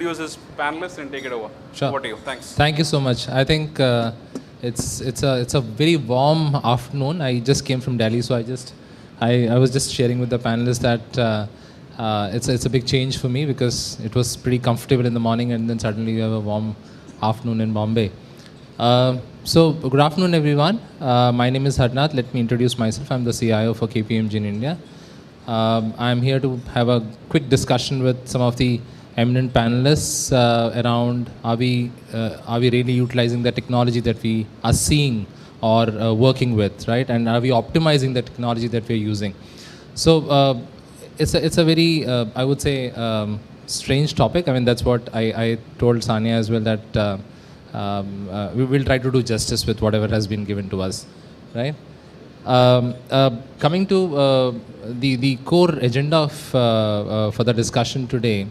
introduce his panelists and take it over. Sure. Over to you. Thanks. Thank you so much. I think it's a very warm afternoon. I just came from Delhi, so I was just sharing with the panelists that it's a big change for me because it was pretty comfortable in the morning, and then suddenly we have a warm afternoon in Bombay. So good afternoon, everyone. My name is Harnath. Let me introduce myself. I'm the CIO for KPMG in India. I'm here to have a quick discussion with some of the eminent panelists around are we really utilizing the technology that we are seeing or working with, right? And are we optimizing the technology that we're using? So it's a very, I would say, strange topic. I mean, that's what I told Sania as well, that we will try to do justice with whatever has been given to us, right? Coming to the core agenda for the discussion today,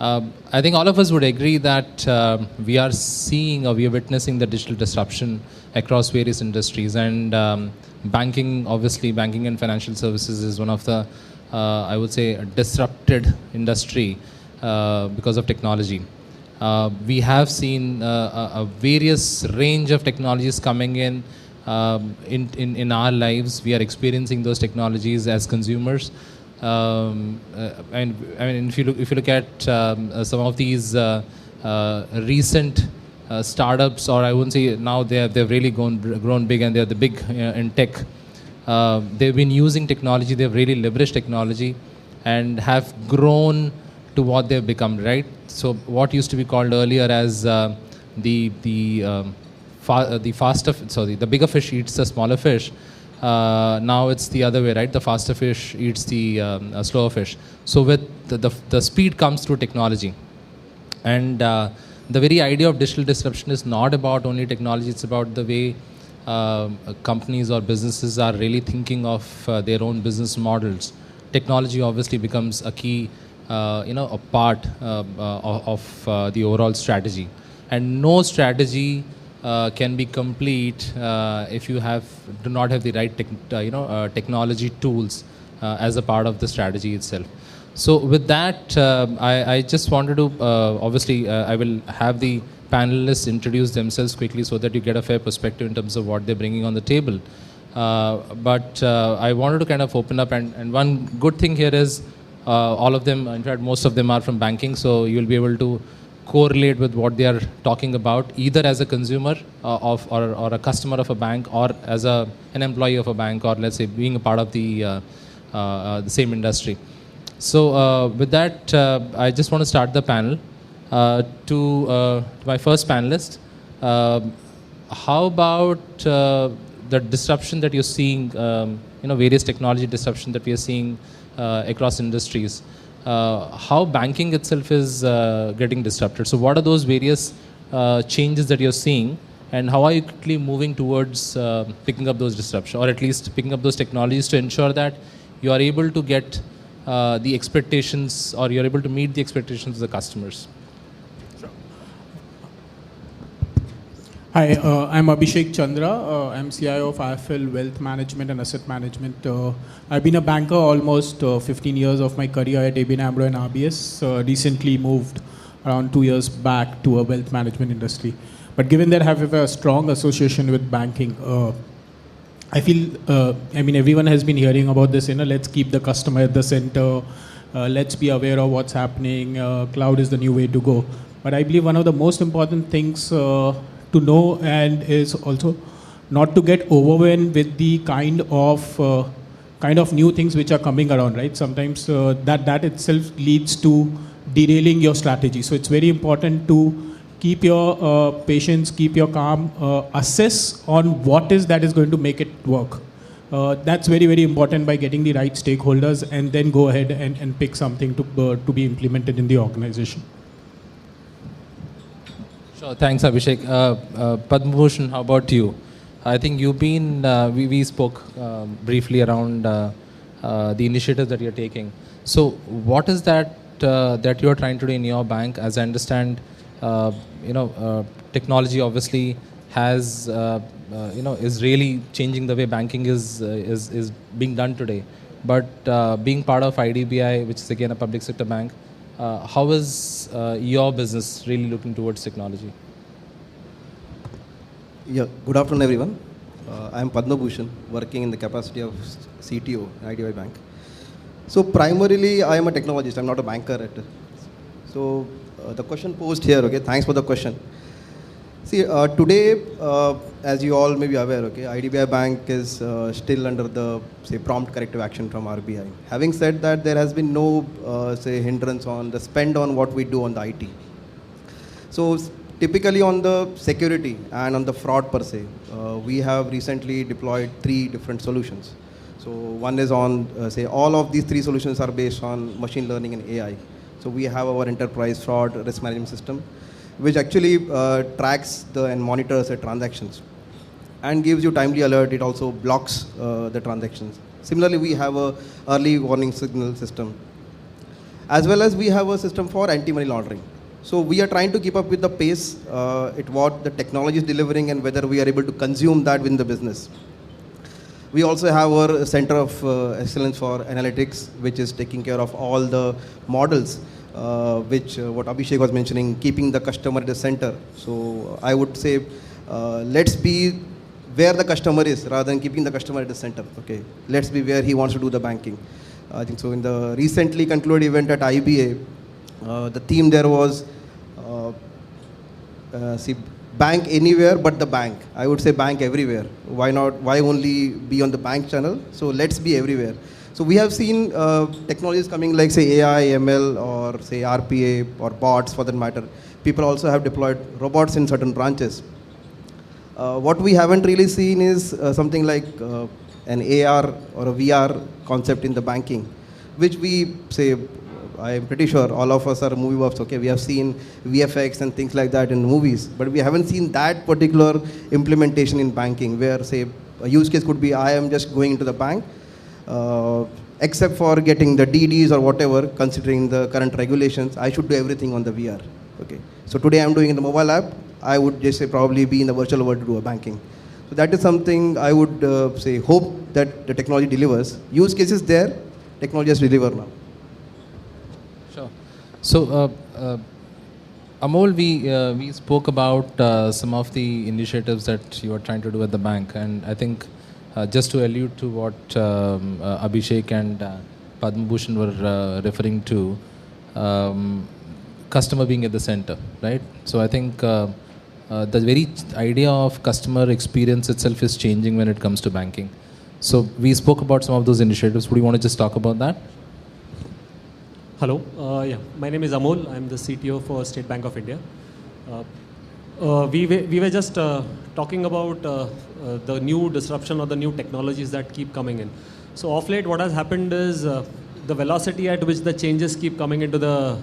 I think all of us would agree that we are seeing or we are witnessing the digital disruption across various industries, and banking, obviously, banking and financial services is one of the, I would say, a disrupted industry because of technology. We have seen a various range of technologies coming in our lives. We are experiencing those technologies as consumers. And I mean, if you look at some of these recent startups, or I wouldn't say now they've really grown big, and they're the big in tech. They've been using technology. They've really leveraged technology, and have grown to what they've become, right? So what used to be called earlier as the bigger fish eats the smaller fish. Now it's the other way, right? The faster fish eats the slower fish. So with the speed comes through technology, and the very idea of digital disruption is not about only technology. It's about the way companies or businesses are really thinking of their own business models. Technology obviously becomes a key, a part of the overall strategy, and no strategy can be complete if you do not have the right technology tools as a part of the strategy itself. So with that, I just wanted to obviously I will have the panelists introduce themselves quickly so that you get a fair perspective in terms of what they're bringing on the table. But I wanted to kind of open up, and one good thing here is all of them, in fact most of them are from banking, so you'll be able to correlate with what they are talking about, either as a consumer or a customer of a bank, or as an employee of a bank, or let's say being a part of the same industry. So with that, I just want to start the panel. To my first panelist, how about the disruption that you're seeing, various technology disruption that we are seeing across industries? How banking itself is getting disrupted. So what are those various changes that you're seeing, and how are you quickly moving towards picking up those disruptions, or at least picking up those technologies to ensure that you are able to get the expectations, or you're able to meet the expectations of the customers? Hi, I'm Abhishek Chandra. I'm CIO of IIFL Wealth Management and Asset Management. I've been a banker almost 15 years of my career at ABN AMRO and RBS. Recently moved around 2 years back to a wealth management industry. But given that I have a strong association with banking, I feel, everyone has been hearing about this, let's keep the customer at the center, let's be aware of what's happening, cloud is the new way to go. But I believe one of the most important things to know, and is also not to get overwhelmed with the kind of new things which are coming around, right? Sometimes that itself leads to derailing your strategy. So it's very important to keep your patience, keep your calm, assess on what is that is going to make it work. That's very, very important by getting the right stakeholders, and then go ahead and pick something to be implemented in the organization. Sure, thanks Abhishek. Padma Bhushan, how about you? I think you've been, we spoke briefly around the initiatives that you're taking. So what is that that you're trying to do in your bank? As I understand, technology obviously has, is really changing the way banking is being done today. But being part of IDBI, which is again a public sector bank, how is your business really looking towards technology? Yeah, good afternoon, everyone. I am Padma Bhushan, working in the capacity of CTO in IDBI Bank. So primarily, I am a technologist. I'm not a banker. So the question posed here. Okay, thanks for the question. See, today, as you all may be aware, okay, IDBI Bank is still under the prompt corrective action from RBI. Having said that, there has been no hindrance on the spend on what we do on the IT. So typically on the security and on the fraud per se, we have recently deployed 3 different solutions. So one is on, all of these 3 solutions are based on machine learning and AI. So we have our enterprise fraud risk management system, which actually tracks and monitors the transactions and gives you timely alert. It also blocks the transactions. Similarly, we have a early warning signal system, as well as we have a system for anti-money laundering. So we are trying to keep up with the pace at what the technology is delivering and whether we are able to consume that within the business. We also have our Center of Excellence for Analytics, which is taking care of all the models, which what Abhishek was mentioning, keeping the customer at the center. So I would say, let's be where the customer is rather than keeping the customer at the center. Okay, let's be where he wants to do the banking. I think so. In the recently concluded event at IBA, the theme there was bank anywhere but the bank. I would say bank everywhere. Why not? Why only be on the bank channel? So let's be everywhere. So we have seen technologies coming like say AI, ML, or say RPA or bots for that matter. People also have deployed robots in certain branches. What we haven't really seen is something like an AR or a VR concept in the banking, which we say, I'm pretty sure all of us are movie buffs, okay? We have seen VFX and things like that in movies, but we haven't seen that particular implementation in banking where, say, a use case could be I am just going into the bank, except for getting the DDs or whatever, considering the current regulations, I should do everything on the VR, okay? So today I'm doing in the mobile app, I would just say probably be in the virtual world to do a banking. So that is something I would say, hope that the technology delivers. Use cases there, technology has delivered now. Sure. So, Amol, we spoke about some of the initiatives that you are trying to do at the bank, and I think just to allude to what Abhishek and Padma Bhushan were referring to, customer being at the center, right? So I think the very idea of customer experience itself is changing when it comes to banking. So we spoke about some of those initiatives. Would you want to just talk about that? Hello, yeah, my name is Amol. I'm the CTO for State Bank of India. We were just talking about the new disruption or the new technologies that keep coming in. So of late, what has happened is the velocity at which the changes keep coming into the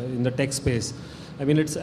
in the tech space. I mean, it's